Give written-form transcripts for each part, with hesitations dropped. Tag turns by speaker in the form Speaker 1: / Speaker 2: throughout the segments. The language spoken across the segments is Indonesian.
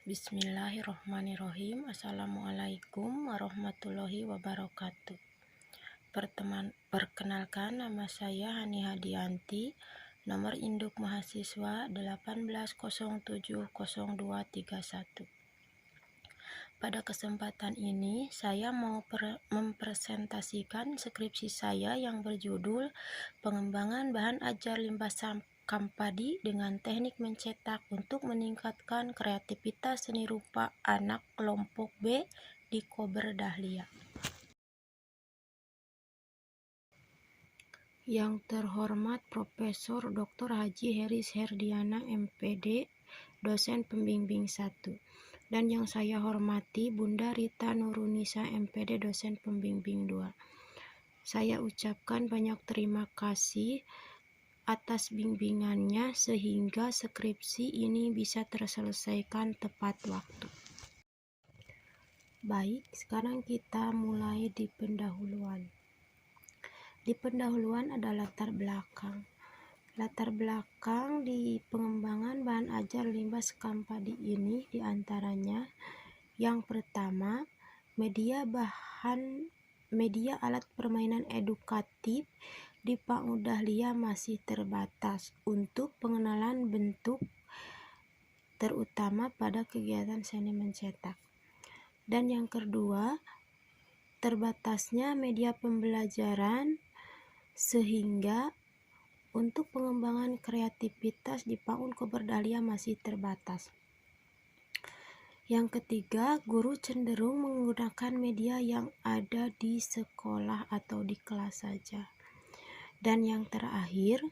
Speaker 1: Bismillahirrohmanirrohim. Assalamualaikum warahmatullahi wabarakatuh. Perkenalkan, nama saya Hani Hadianti, nomor induk mahasiswa 18070231. Pada kesempatan ini saya mau mempresentasikan skripsi saya yang berjudul Pengembangan Bahan Ajar Limbah Sekam Padi dengan Teknik Mencetak untuk Meningkatkan Kreativitas Seni Rupa Anak Kelompok B di Kober Dahlia. Yang terhormat Profesor Dr. Haji Heris Herdiana MPD, dosen pembimbing 1. Dan yang saya hormati Bunda Rita Nurunisa MPD, dosen pembimbing 2. Saya ucapkan banyak terima kasih atas bimbingannya sehingga skripsi ini bisa terselesaikan tepat waktu. Baik, sekarang kita mulai di pendahuluan. Di pendahuluan ada latar belakang. Latar belakang di pengembangan bahan ajar limbah sekam padi ini diantaranya yang pertama, media alat permainan edukatif di PAUD Dahlia masih terbatas untuk pengenalan bentuk terutama pada kegiatan seni mencetak. Dan yang kedua, terbatasnya media pembelajaran sehingga untuk pengembangan kreativitas di PAUD Kober Dahlia masih terbatas. Yang ketiga, guru cenderung menggunakan media yang ada di sekolah atau di kelas saja. Dan yang terakhir,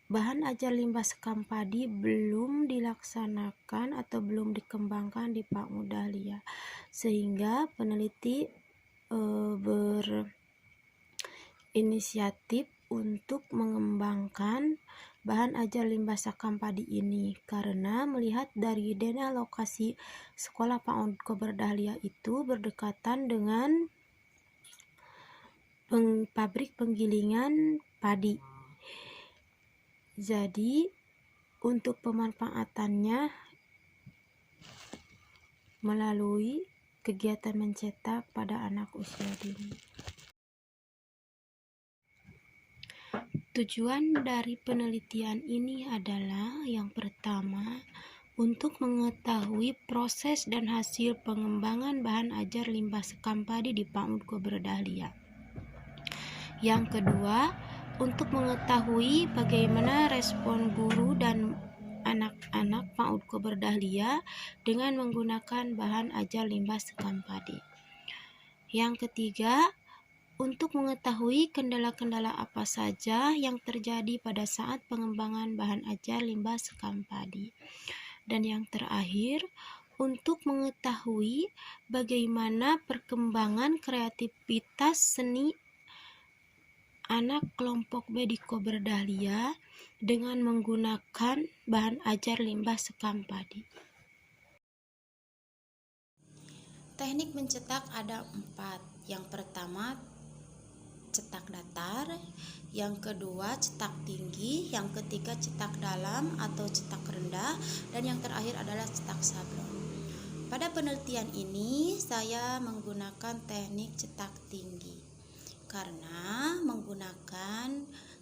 Speaker 1: bahan ajar limbah sekam padi belum dilaksanakan atau belum dikembangkan di PAUD Dahlia, sehingga peneliti berinisiatif untuk mengembangkan bahan ajar limbah sekam padi ini karena melihat dari dana lokasi sekolah PAUD Kober Dahlia itu berdekatan dengan pabrik penggilingan padi. Jadi untuk pemanfaatannya melalui kegiatan mencetak pada anak usia dini. Tujuan dari penelitian ini adalah yang pertama, untuk mengetahui proses dan hasil pengembangan bahan ajar limbah sekam padi di PAUD Kober Dahlia. Yang kedua, untuk mengetahui bagaimana respon guru dan anak-anak PAUD Kober Dahlia dengan menggunakan bahan ajar limbah sekam padi. Yang ketiga, untuk mengetahui kendala-kendala apa saja yang terjadi pada saat pengembangan bahan ajar limbah sekam padi. Dan yang terakhir, untuk mengetahui bagaimana perkembangan kreativitas seni anak kelompok B di Kober Dahlia dengan menggunakan bahan ajar limbah sekam padi. Teknik mencetak ada 4. Yang pertama, cetak datar, yang kedua cetak tinggi, yang ketiga cetak dalam atau cetak rendah, dan yang terakhir adalah cetak sablon. Pada penelitian ini saya menggunakan teknik cetak tinggi karena menggunakan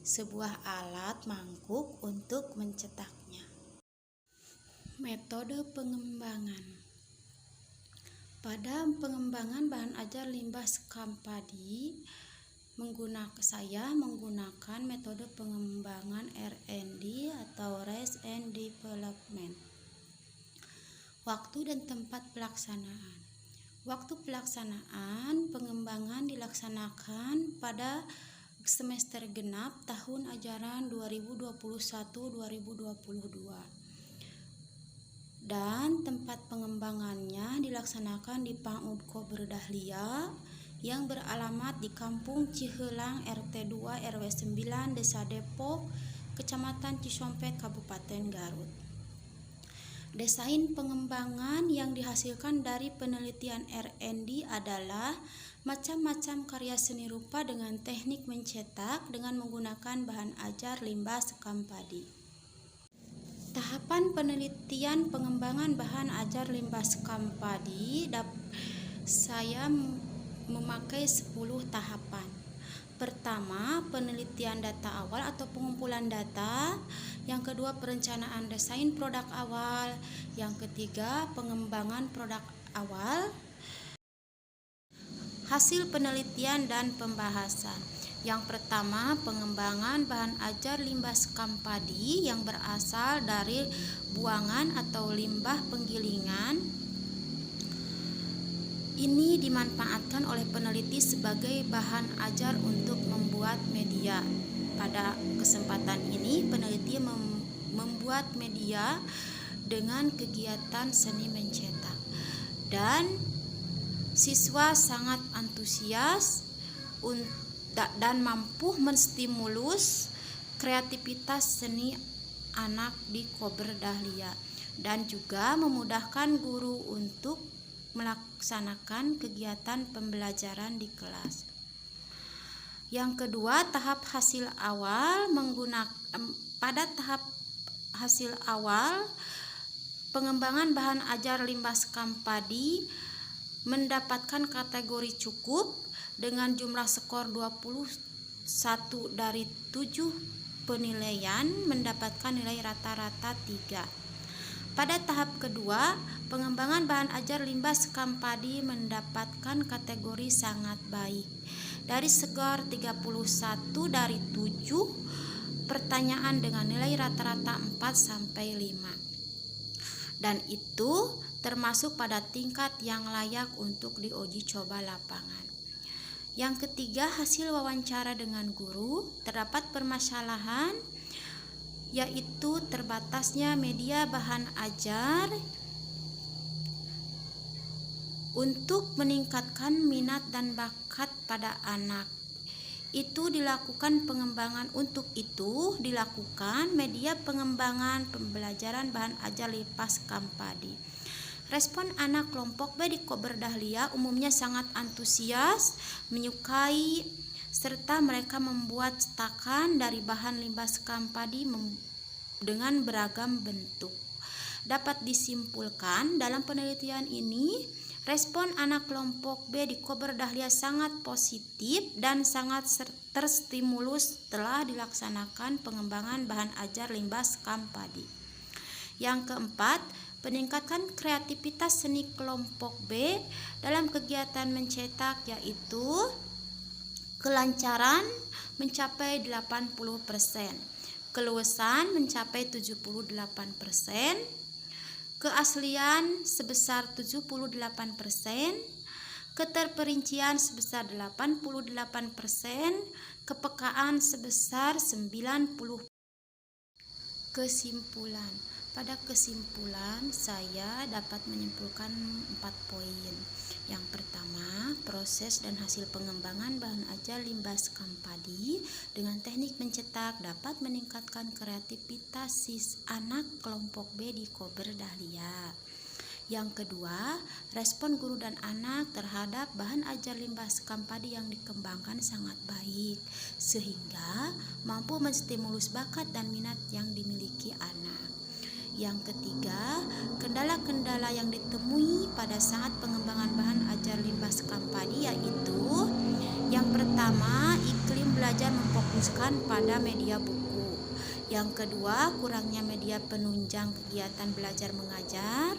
Speaker 1: sebuah alat mangkuk untuk mencetaknya. Metode pengembangan. Pada pengembangan bahan ajar limbah sekam padi, saya menggunakan metode pengembangan R&D atau Research and Development. Waktu dan tempat pelaksanaan. Waktu pelaksanaan pengembangan dilaksanakan pada semester genap tahun ajaran 2021-2022. Dan tempat pengembangannya dilaksanakan di PAUD Kober Dahlia yang beralamat di Kampung Cihelang RT 2 RW 9 Desa Depok, Kecamatan Cisompet, Kabupaten Garut. Desain pengembangan yang dihasilkan dari penelitian R&D adalah macam-macam karya seni rupa dengan teknik mencetak dengan menggunakan bahan ajar limbah sekam padi. Tahapan penelitian pengembangan bahan ajar limbah sekam padi, saya memakai 10 tahapan. Pertama, penelitian data awal atau pengumpulan data. Yang kedua, perencanaan desain produk awal. Yang ketiga, pengembangan produk awal. Hasil penelitian dan pembahasan. Yang pertama, pengembangan bahan ajar limbah sekam padi yang berasal dari buangan atau limbah penggilingan. Ini dimanfaatkan oleh peneliti sebagai bahan ajar untuk membuat media. Pada kesempatan ini, peneliti membuat media dengan kegiatan seni mencetak. Dan siswa sangat antusias dan mampu menstimulus kreativitas seni anak di Kober Dahlia dan juga memudahkan guru untuk melaksanakan kegiatan pembelajaran di kelas. Yang kedua, tahap hasil awal. Pada tahap hasil awal, pengembangan bahan ajar limbah sekam padi mendapatkan kategori cukup dengan jumlah skor 21 dari 7 penilaian, mendapatkan nilai rata-rata 3. Pada tahap kedua, pengembangan bahan ajar limbah sekam padi mendapatkan kategori sangat baik. Dari skor 31 dari 7 pertanyaan dengan nilai rata-rata 4-5. Dan itu termasuk pada tingkat yang layak untuk diuji coba lapangan. Yang ketiga, hasil wawancara dengan guru. Terdapat permasalahan, yaitu terbatasnya media bahan ajar untuk meningkatkan minat dan bakat pada anak. Untuk itu dilakukan media pengembangan pembelajaran bahan ajar limbah sekam padi. Respon anak kelompok B di Kober Dahlia umumnya sangat antusias, menyukai, serta mereka membuat cetakan dari bahan limbah sekam padi dengan beragam bentuk. Dapat disimpulkan dalam penelitian ini, respon anak kelompok B di Kober Dahlia sangat positif dan sangat terstimulus setelah dilaksanakan pengembangan bahan ajar limbah sekam padi. Yang keempat, peningkatan kreativitas seni kelompok B dalam kegiatan mencetak, yaitu kelancaran mencapai 80%, keluasan mencapai 78%, keaslian sebesar 78%, keterperincian sebesar 88%, kepekaan sebesar 90%. Kesimpulan. Pada kesimpulan, saya dapat menyimpulkan 4 poin. Yang pertama, proses dan hasil pengembangan bahan ajar limbah sekam padi dengan teknik mencetak dapat meningkatkan kreativitas anak kelompok B di Kober Dahlia. Yang kedua, respon guru dan anak terhadap bahan ajar limbah sekam padi yang dikembangkan sangat baik, sehingga mampu menstimulus bakat dan minat yang dimiliki anak. Yang ketiga, kendala-kendala yang ditemui pada saat pengembangan bahan ajar limbah sekam padi, yaitu yang pertama, iklim belajar memfokuskan pada media buku. Yang kedua, kurangnya media penunjang kegiatan belajar mengajar.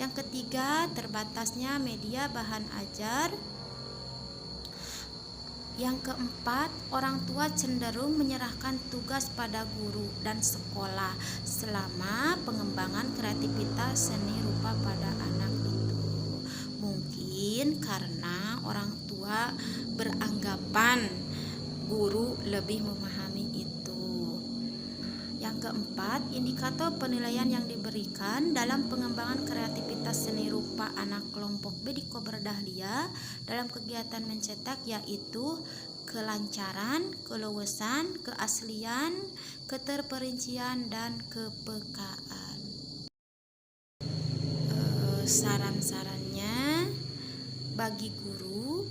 Speaker 1: Yang ketiga, terbatasnya media bahan ajar. Yang keempat, orang tua cenderung menyerahkan tugas pada guru dan sekolah selama pengembangan kreativitas seni rupa pada anak itu. Mungkin karena orang tua beranggapan guru lebih memahami itu. Yang keempat, indikator penilaian yang diberikan dalam pengembangan kreativitas seni rupa anak kelompok B di Kober Dahlia dalam kegiatan mencetak, yaitu kelancaran, keluasan, keaslian, keterperincian, dan kepekaan. Saran-sarannya bagi guru,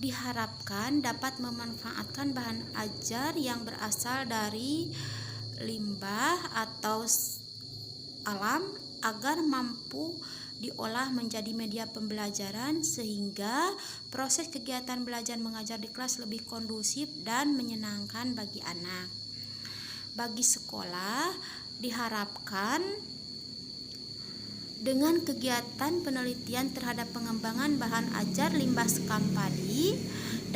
Speaker 1: diharapkan dapat memanfaatkan bahan ajar yang berasal dari limbah atau alam agar mampu diolah menjadi media pembelajaran sehingga proses kegiatan belajar mengajar di kelas lebih kondusif dan menyenangkan bagi anak. Bagi sekolah diharapkan dengan kegiatan penelitian terhadap pengembangan bahan ajar limbah sekam padi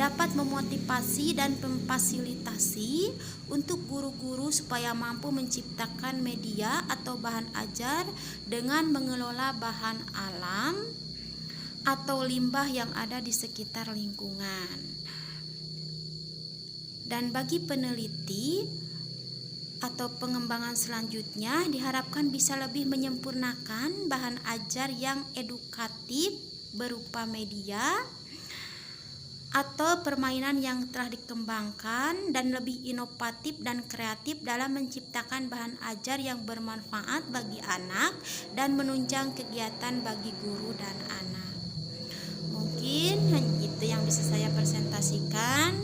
Speaker 1: dapat memotivasi dan memfasilitasi untuk guru-guru supaya mampu menciptakan media atau bahan ajar dengan mengelola bahan alam atau limbah yang ada di sekitar lingkungan. Dan bagi peneliti atau pengembangan selanjutnya diharapkan bisa lebih menyempurnakan bahan ajar yang edukatif berupa media atau permainan yang telah dikembangkan dan lebih inovatif dan kreatif dalam menciptakan bahan ajar yang bermanfaat bagi anak dan menunjang kegiatan bagi guru dan anak. Mungkin itu yang bisa saya presentasikan.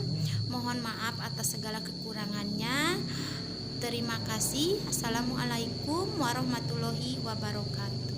Speaker 1: Mohon maaf atas segala kekurangannya. Terima kasih. Assalamualaikum warahmatullahi wabarakatuh.